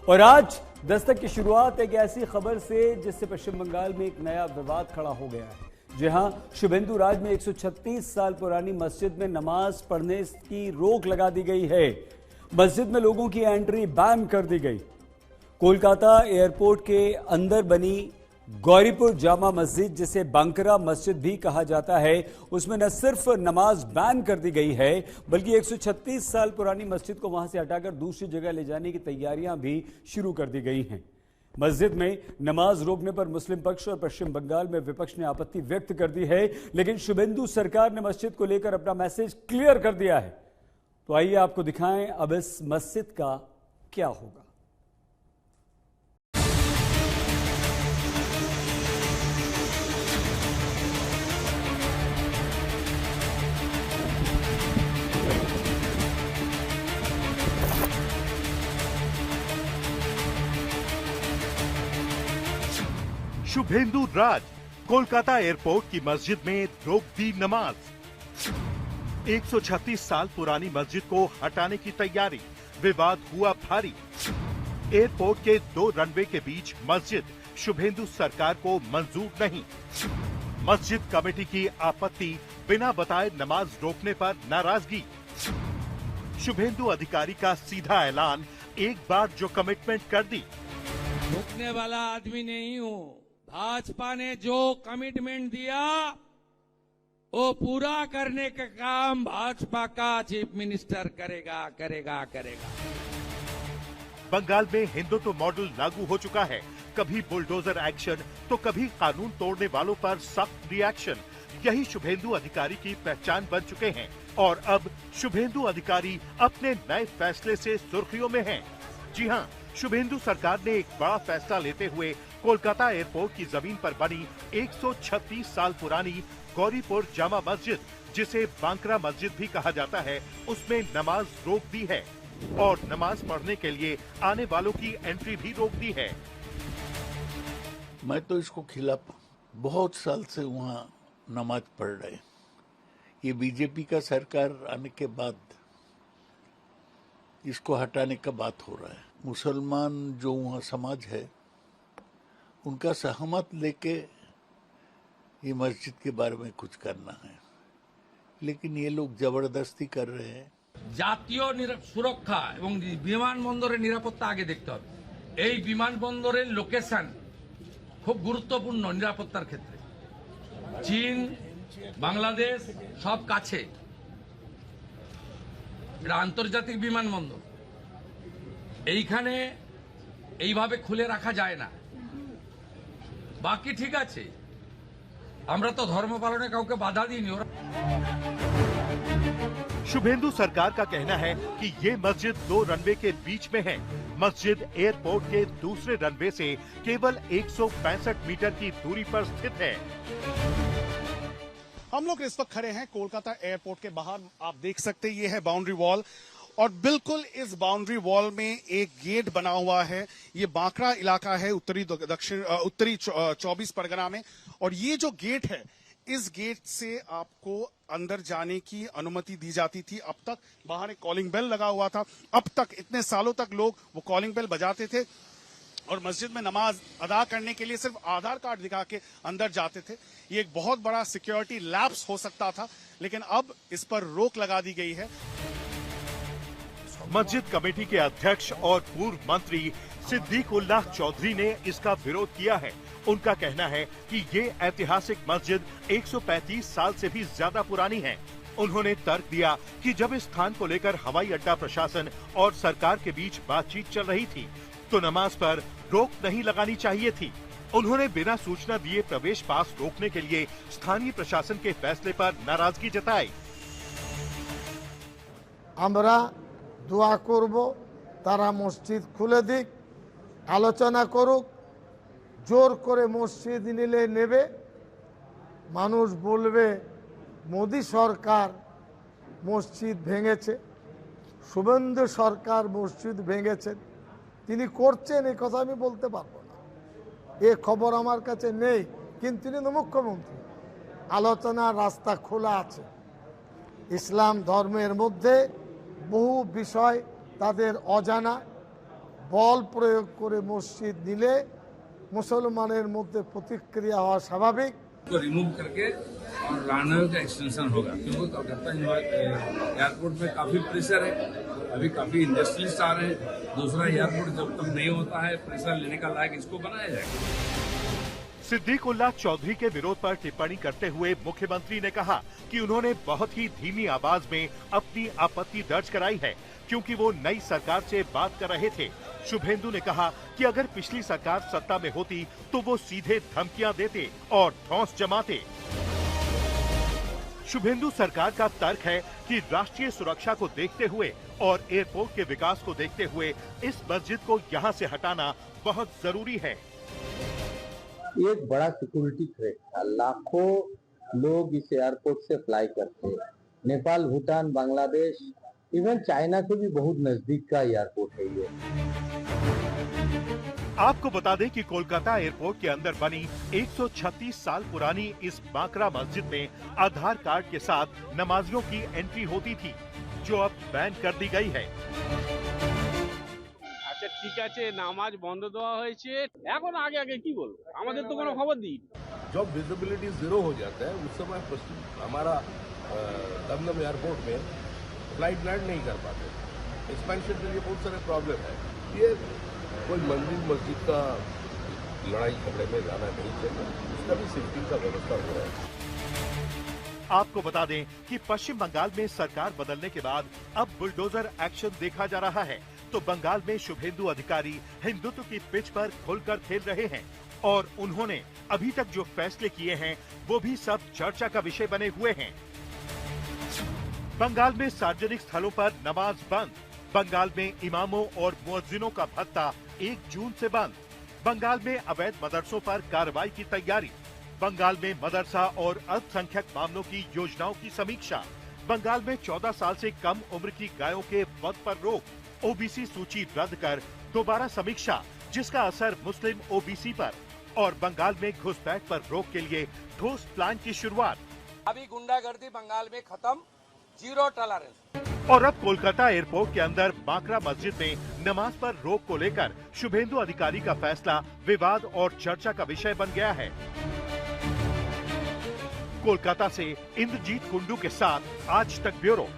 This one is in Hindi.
और आज दस्तक की शुरुआत एक ऐसी खबर से जिससे पश्चिम बंगाल में एक नया विवाद खड़ा हो गया है। जी हां, शुभेंदु राज में 136 साल पुरानी मस्जिद में नमाज पढ़ने की रोक लगा दी गई है। मस्जिद में लोगों की एंट्री बैन कर दी गई। कोलकाता एयरपोर्ट के अंदर बनी गौरीपुर जामा मस्जिद, जिसे बांकरा मस्जिद भी कहा जाता है, उसमें न सिर्फ नमाज बैन कर दी गई है बल्कि 136 साल पुरानी मस्जिद को वहां से हटाकर दूसरी जगह ले जाने की तैयारियां भी शुरू कर दी गई हैं। मस्जिद में नमाज रोकने पर मुस्लिम पक्ष और पश्चिम बंगाल में विपक्ष ने आपत्ति व्यक्त कर दी है, लेकिन शुभेंदु सरकार ने मस्जिद को लेकर अपना मैसेज क्लियर कर दिया है। तो आइए आपको दिखाएं अब इस मस्जिद का क्या होगा। शुभेंदु राज कोलकाता एयरपोर्ट की मस्जिद में रोक दी नमाज। 136 साल पुरानी मस्जिद को हटाने की तैयारी, विवाद हुआ भारी। एयरपोर्ट के 2 रनवे के बीच मस्जिद शुभेंदु सरकार को मंजूर नहीं। मस्जिद कमेटी की आपत्ति, बिना बताए नमाज रोकने पर नाराजगी। शुभेंदु अधिकारी का सीधा ऐलान, एक बार जो कमिटमेंट कर दी। रोकने वाला आदमी नहीं हूँ। भाजपा ने जो कमिटमेंट दिया वो पूरा करने का काम भाजपा का चीफ मिनिस्टर करेगा। बंगाल में हिंदुत्व मॉडल लागू हो चुका है। कभी बुलडोजर एक्शन तो कभी कानून तोड़ने वालों पर सख्त रिएक्शन। यही शुभेंदु अधिकारी की पहचान बन चुके हैं और अब शुभेंदु अधिकारी अपने नए फैसले से सुर्खियों में हैं। जी हां, शुभेंदु सरकार ने एक बड़ा फैसला लेते हुए कोलकाता एयरपोर्ट की जमीन पर बनी 136 साल पुरानी गौरीपुर जामा मस्जिद, जिसे बांकरा मस्जिद भी कहा जाता है, उसमें नमाज रोक दी है और नमाज पढ़ने के लिए आने वालों की एंट्री भी रोक दी है। मैं तो इसको खिलाफ बहुत साल से वहाँ नमाज पढ़ रहे। ये बीजेपी का सरकार आने के बाद इसको हटाने का बात हो रहा है। मुसलमान जो वहाँ समाज है उनका सहमत लेके ये मस्जिद के बारे में कुछ करना है, लेकिन ये लोग जबरदस्ती कर रहे हैं। জাতীয় সুরক্ষা এবং বিমানবন্দরের নিরাপত্তা আগে দেখতে হবে। এই বিমানবন্দরের লোকেশন খুব গুরুত্বপূর্ণ নিরাপত্তার ক্ষেত্রে। চীন, বাংলাদেশ সব কাছে। এটা আন্তর্জাতিক বিমানবন্দর। এইখানে এইভাবে খুলে রাখা যায় না। বাকি ঠিক আছে, আমরা তো ধর্ম পালনে কাউকে বাধা দিইনি। शुभेंदु सरकार का कहना है कि ये मस्जिद 2 रनवे के बीच में है। मस्जिद एयरपोर्ट के दूसरे रनवे से केवल 165 मीटर की दूरी पर स्थित है। हम लोग इस वक्त खड़े हैं कोलकाता एयरपोर्ट के बाहर। आप देख सकते हैं ये है बाउंड्री वॉल और बिल्कुल इस बाउंड्री वॉल में एक गेट बना हुआ है। ये बांकरा इलाका है उत्तरी 24 परगना में, और ये जो गेट है, इस गेट से आपको अंदर जाने की अनुमति दी जाती थी। अब तक बाहर एक कॉलिंग बेल लगा हुआ था। अब तक इतने सालों तक लोग वो कॉलिंग बेल बजाते थे और मस्जिद में नमाज अदा करने के लिए सिर्फ आधार कार्ड दिखा के अंदर जाते थे। ये एक बहुत बड़ा सिक्योरिटी लैप्स हो सकता था, लेकिन अब इस पर रोक लगा दी गई है। मस्जिद कमेटी के अध्यक्ष और पूर्व मंत्री सिद्दीक उल्लाह चौधरी ने इसका विरोध किया है। उनका कहना है कि ये ऐतिहासिक मस्जिद 135 साल से भी ज्यादा पुरानी है। उन्होंने तर्क दिया कि जब इस स्थान को लेकर हवाई अड्डा प्रशासन और सरकार के बीच बातचीत चल रही थी तो नमाज पर रोक नहीं लगानी चाहिए थी। उन्होंने बिना सूचना दिए प्रवेश पास रोकने के लिए स्थानीय प्रशासन के फैसले पर नाराजगी जताई। আমরা দোয়া করব তারা মসজিদ খুলে দিক, আলোচনা করুক। জোর করে মসজিদ নিলে নেবে, মানুষ বলবে মোদি সরকার মসজিদ ভেঙেছে, শুভেন্দু সরকার মসজিদ ভেঙেছেন। তিনি করছেন এই কথা আমি বলতে পারবো না, এ খবর আমার কাছে নেই, কিন্তু তিনি মুখ্যমন্ত্রী। আলোচনার রাস্তা খোলা আছে। ইসলাম ধর্মের মধ্যে বহু বিষয় তাদের অজানা, বল প্রয়োগ করে মসজিদ নিলে মুসলমানের মধ্যে প্রতিক্রিয়া হওয়া স্বাভাবিক। को रिमूव करके और रनवे का एक्सटेंशन होगा, क्योंकि कलकत्ता एयरपोर्ट में काफी प्रेशर है, अभी काफी इंडस्ट्रियलिस्ट आ रहे हैं। दूसरा एयरपोर्ट जब तक नहीं होता है प्रेशर लेने का लायक इसको बनाया जाएगा। सिद्दीकुल्लाह चौधरी के विरोध पर टिप्पणी करते हुए मुख्यमंत्री ने कहा कि उन्होंने बहुत ही धीमी आवाज में अपनी आपत्ति दर्ज कराई है, क्योंकि वो नई सरकार से बात कर रहे थे। शुभेंदु ने कहा कि अगर पिछली सरकार सत्ता में होती तो वो सीधे धमकियां देते और धौंस जमाते। शुभेंदु सरकार का तर्क है कि राष्ट्रीय सुरक्षा को देखते हुए और एयरपोर्ट के विकास को देखते हुए इस मस्जिद को यहां से हटाना बहुत जरूरी है। एक बड़ा सिक्योरिटी थ्रेट था, लाखों लोग इस एयरपोर्ट से फ्लाई करते हैं। नेपाल, भूटान, बांग्लादेश, इवन चाइना से भी बहुत नजदीक का एयरपोर्ट है ये। आपको बता दें कि कोलकाता एयरपोर्ट के अंदर बनी 136 साल पुरानी इस बांकरा मस्जिद में आधार कार्ड के साथ नमाजियों की एंट्री होती थी, जो अब बैन कर दी गई है। আচ্ছা ঠিক আছে, নামাজ বন্ধ দেওয়া হয়েছে, এখন আগে আগে কি বলবো, আমাদের তো কোনো খবর দিই। जब विजिबिलिटी जीरो हो जाता है उस समय हमारा दमदम एयरपोर्ट में फ्लाइट लैंड नहीं कर पाते। एक्सपेंशन के लिए बहुत सारे प्रॉब्लम है। ये कोई मंदिर मस्जिद का लड़ाई झगड़े में जाना नहीं चाहिए, उसका भी सेफ्टी का व्यवस्था हो रहा है। आपको बता दें कि पश्चिम बंगाल में सरकार बदलने के बाद अब बुलडोजर एक्शन देखा जा रहा है, तो बंगाल में शुभेंदु अधिकारी हिंदुत्व की पिच पर खुलकर खेल रहे हैं और उन्होंने अभी तक जो फैसले किए हैं वो भी सब चर्चा का विषय बने हुए हैं। बंगाल में सार्वजनिक स्थलों पर नमाज बंद, बंगाल में इमामों और मुअज्जिनों का भत्ता 1 जून से बंद, बंगाल में अवैध मदरसों पर कार्रवाई की तैयारी, बंगाल में मदरसा और अल्पसंख्यक मामलों की योजनाओं की समीक्षा, बंगाल में 14 साल से कम उम्र की गायों के वध पर रोक, ओबीसी सूची रद्द कर दोबारा समीक्षा जिसका असर मुस्लिम ओबीसी पर, और बंगाल में घुसपैठ पर रोक के लिए ठोस प्लान की शुरुआत। अभी गुंडागर्दी बंगाल में खत्म, जीरो टॉलरेंस। और अब कोलकाता एयरपोर्ट के अंदर बांकरा मस्जिद में नमाज पर रोक को लेकर शुभेंदु अधिकारी का फैसला विवाद और चर्चा का विषय बन गया है। कोलकाता से इंद्रजीत कुंडू के साथ आज तक ब्यूरो।